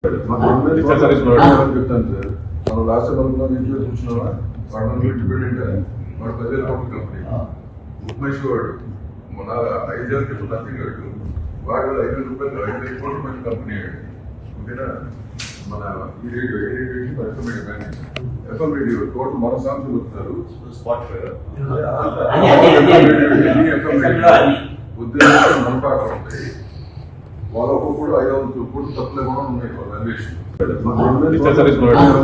చెప్తాను సార్. మనం లాస్ట్ వరకు ఇంట్లో చూసినావా వాడు ఇండిపెండెంట్ వాడు 10,000 కోట్ల కంపెనీ ఉమేష్ వాడు మన 5 ఏళ్ళ క్రితం నథింగ్ వాడు 5,000 కోట్ల మంది కంపెనీ ఓకేనా. మన ఈ రేడియో ఎఫ్ఎం రేడియో టోటల్ మన సాంగ్స్ వస్తారు ఉద్యోగాలు మన పాట ఉంటాయి. వాళ్ళ కూడా 500 కోట్లు తప్పులే కూడా ఉన్నాయి వాళ్ళ అన్వేషణ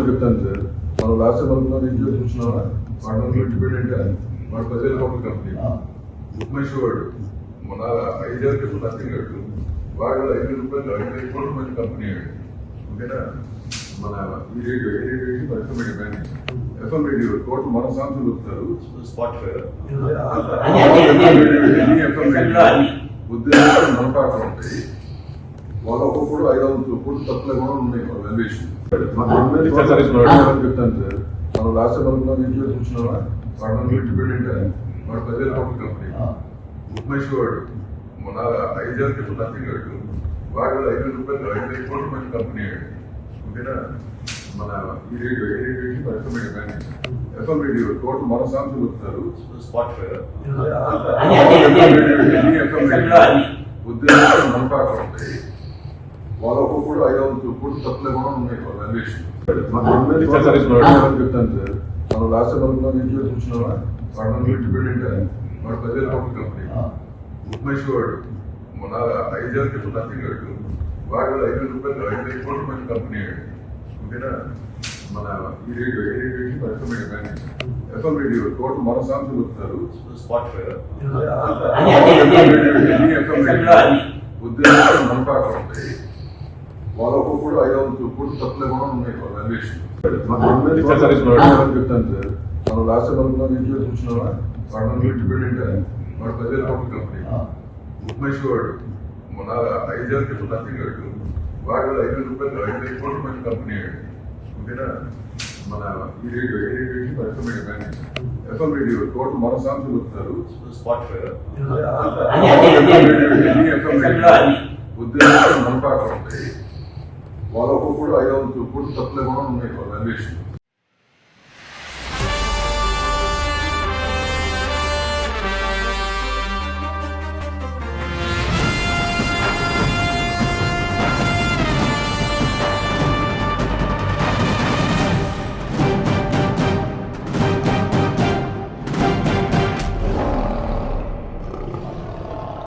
చెప్తాను సార్. మనం లాస్ట్ వరకు ఇంట్లో చూసినావా వాడు ఇండిపెండెంట్ వాడు 10,000 కోట్ల కంపెనీ ఉమేష్ వాడు మన 5 ఏళ్ళ క్రితం నథింగ్ వాడు 5,000 కోట్ల మంది కంపెనీ ఓకేనా. మన ఈ రేడియో ఎఫ్ఎం రేడియో టోటల్ మన సాంగ్స్ వస్తారు ఉద్యోగాలు మన పాట ఉంటాయి. వాళ్ళ కూడా 500 కోట్లు తప్పులే కూడా ఉన్నాయి వాళ్ళ అన్వేషణ చెప్తాను సార్. మనం లాస్ట్ వరకు ఇంట్లో చూసినావా వాడు ఇండిపెండెంట్ వాడు 10,000 కోట్ల కంపెనీ ఉమేష్ వాడు మన 5 ఏళ్ళ క్రితం నథింగ్ వాడు 5,000 కోట్ల మంది కంపెనీ ఓకేనా. మన ఈ రేడియో ఎఫ్ఎం రేడియో టోటల్ మన సాంగ్స్ వస్తారు ఉద్యోగాలు మన పాట ఉంటాయి. వాళ్ళ కూడా 500 కోట్లు తప్పులే కూడా ఉన్నాయి వాళ్ళ అన్వేషణ చెప్తాను సార్. మనం లాస్ట్ వరకు ఇంట్లో చూసినావా వాడు ఇండిపెండెంట్ వాడు 10,000 కోట్ల కంపెనీ ఉమేష్ వాడు మన 5 ఏళ్ళ క్రితం నథింగ్ వాడు 5,000 కోట్ల మంది కంపెనీ ఓకేనా. మన ఈ రేడియో ఎఫ్ఎం రేడియో టోటల్ మన సాంగ్స్ వస్తారు ఉద్యోగాలు మన పాట ఉంటాయి. వాళ్ళ కూడా 500 కోట్లు తప్పులే కూడా ఉన్నాయి వాళ్ళ అన్వేషణ చెప్తాను సార్. మనం లాస్ట్ వరకు ఇంట్లో చూసినావా వాడు ఇండిపెండెంట్ వాడు 10,000 కోట్ల కంపెనీ ఉమేష్ వాడు మన 5 ఏళ్ళ క్రితం నథింగ్ వాడు 5,000 కోట్ల మంది కంపెనీ ఓకేనా. మన ఈ రేడియో ఎఫ్ఎం రేడియో టోటల్ మన సాంగ్స్ వస్తారు ఉద్యోగాలు మన పాట ఉంటాయి. వాళ్ళ కూడా 500 కోట్లు తప్పులే కూడా ఉన్నాయి వాళ్ళ అన్వేషణ